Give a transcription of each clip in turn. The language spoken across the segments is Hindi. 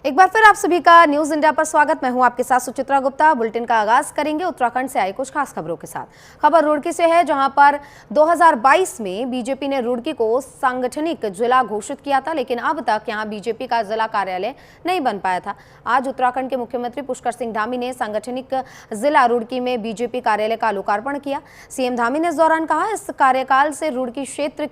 एक बार फिर आप सभी का न्यूज इंडिया पर स्वागत। मैं हूं आपके साथ सुचित्रा गुप्ता। बुलेटिन का आगाज करेंगे उत्तराखंड से आई कुछ खास खबरों के साथ। खबर रुड़की से है, जहां पर 2022 में बीजेपी ने रुड़की को सांगठनिक जिला घोषित किया था, लेकिन अब तक यहां बीजेपी का जिला कार्यालय नहीं बन पाया था। आज उत्तराखंड के मुख्यमंत्री पुष्कर सिंह धामी ने सांगठनिक जिला रुड़की में बीजेपी कार्यालय का लोकार्पण किया। सीएम धामी ने इस दौरान कहा, इस कार्यालय से रुड़की क्षेत्र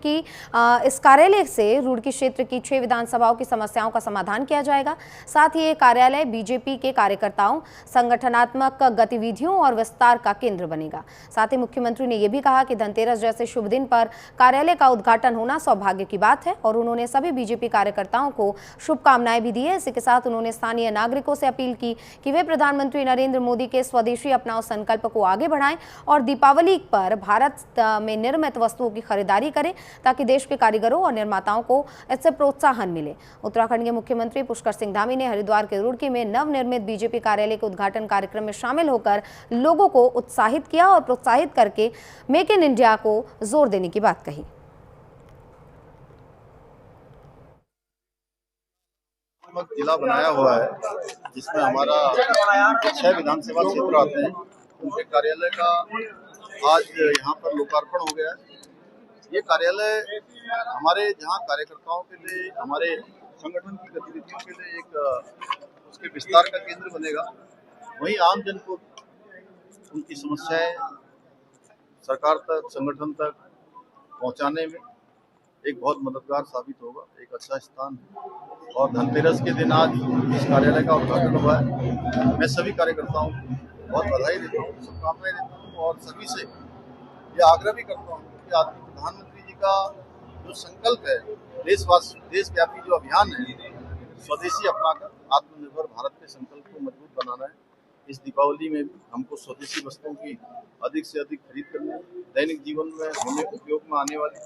की 6 विधानसभाओं की समस्याओं का समाधान किया जाएगा। साथ ही ये कार्यालय बीजेपी के कार्यकर्ताओं, संगठनात्मक गतिविधियों और विस्तार का केंद्र बनेगा। साथ ही मुख्यमंत्री ने यह भी कहा कि धनतेरस जैसे शुभ दिन पर कार्यालय का उद्घाटन होना सौभाग्य की बात है और उन्होंने सभी बीजेपी कार्यकर्ताओं को शुभकामनाएं भी दी है। इसी के साथ उन्होंने स्थानीय नागरिकों से अपील की कि वे प्रधानमंत्री नरेंद्र मोदी के स्वदेशी अपनाओ संकल्प को आगे बढ़ाएं और दीपावली पर भारत में निर्मित वस्तुओं की खरीदारी करें, ताकि देश के कारीगरों और निर्माताओं को इससे प्रोत्साहन मिले। उत्तराखंड के मुख्यमंत्री पुष्कर सिंह धामी ने हरिद्वार के रुड़की में नवनिर्मित बीजेपी कार्यालय के उद्घाटन कार्यक्रम में शामिल होकर लोगों को उत्साहित किया और प्रोत्साहित करके मेक इन इंडिया को जोर देने की बात कही। जिला बनाया हुआ है जिसमें हमारा 6 विधानसभा क्षेत्र आते हैं। उनके कार्यालय का आज यहाँ पर लोकार्पण हो गया है। ये कार्यालय हमारे जहाँ कार्यकर्ताओं के लिए, हमारे संगठन की गतिविधियों के लिए एक उसके विस्तार का केंद्र बनेगा। वहीं आम जन को उनकी समस्याएं सरकार तक, संगठन तक पहुंचाने में एक बहुत मददगार साबित होगा। एक अच्छा स्थान है और धनतेरस के दिन आज इस कार्यालय का उद्घाटन हुआ है। मैं सभी कार्यकर्ताओं को बहुत बधाई देता हूँ, शुभकामनाएं देता हूँ और सभी से ये आग्रह भी करता हूँ कि आज प्रधानमंत्री जी का जो संकल्प है, देशव्यापी जो अभियान है, स्वदेशी अपनाकर आत्मनिर्भर भारत के संकल्प को मजबूत बनाना है। इस दीपावली में भी हमको स्वदेशी वस्तुओं की अधिक से अधिक खरीद करनी है। दैनिक जीवन में हमें उपयोग में आने वाली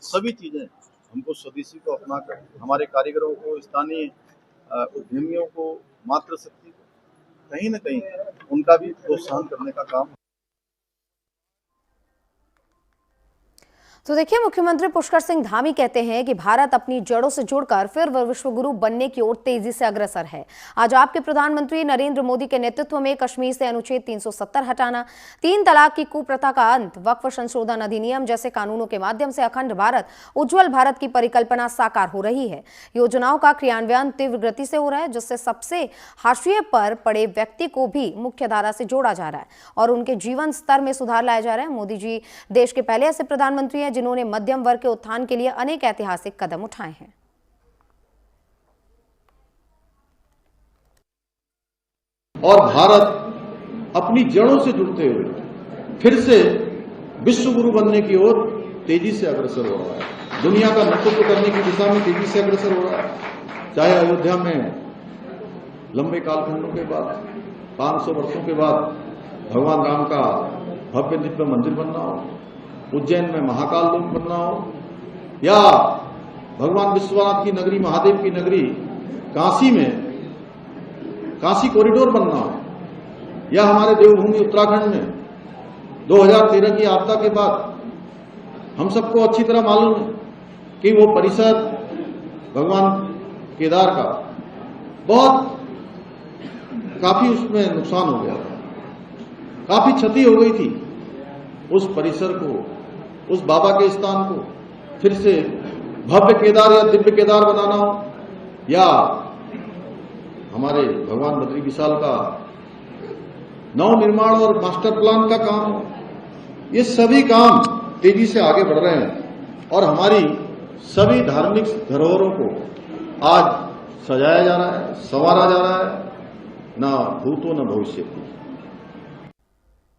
सभी चीजें हमको स्वदेशी को अपनाकर हमारे कारीगरों को, स्थानीय उद्यमियों को, मातृशक्ति को कहीं न कहीं उनका भी प्रोत्साहन करने का काम। तो देखिए, मुख्यमंत्री पुष्कर सिंह धामी कहते हैं कि भारत अपनी जड़ों से जुड़कर फिर विश्वगुरु बनने की ओर तेजी से अग्रसर है। आज आपके प्रधानमंत्री नरेंद्र मोदी के नेतृत्व में कश्मीर से अनुच्छेद 370 हटाना, 3 तलाक की कुप्रथा का अंत, वक्फ संशोधन अधिनियम जैसे कानूनों के माध्यम से अखंड भारत, उज्जवल भारत की परिकल्पना साकार हो रही है। योजनाओं का क्रियान्वयन तीव्र गति से हो रहा है, जिससे सबसे हाशिए पर पड़े व्यक्ति को भी मुख्य धारा से जोड़ा जा रहा है और उनके जीवन स्तर में सुधार लाया जा रहा है। मोदी जी देश के पहले ऐसे प्रधानमंत्री हैं जिन्होंने मध्यम वर्ग के उत्थान के लिए अनेक ऐतिहासिक कदम उठाए हैं। और भारत अपनी जड़ों से जुड़ते हुए फिर से विश्व गुरु बनने की ओर तेजी से अग्रसर हो रहा है। दुनिया का नेतृत्व करने की दिशा में तेजी से अग्रसर हो रहा है। चाहे अयोध्या में लंबे कालखंडों के बाद, 500 वर्षों के बाद भगवान राम का भव्य दिव्य मंदिर बनना हो, उज्जैन में महाकाल लोक बनना हो, या भगवान विश्वनाथ की नगरी, महादेव की नगरी काशी में काशी कॉरिडोर बनना हो, या हमारे देवभूमि उत्तराखंड में 2013 की आपदा के बाद हम सबको अच्छी तरह मालूम है कि वो परिसर भगवान केदार का काफी उसमें नुकसान हो गया था, काफी क्षति हो गई थी। उस परिसर को, उस बाबा के स्थान को फिर से भव्य केदार या दिव्य केदार बनाना हो, या हमारे भगवान बद्री विशाल का नव निर्माण और मास्टर प्लान का काम हो, ये सभी काम तेजी से आगे बढ़ रहे हैं और हमारी सभी धार्मिक धरोहरों को आज सजाया जा रहा है, संवारा जा रहा है, ना भूतो न भविष्य।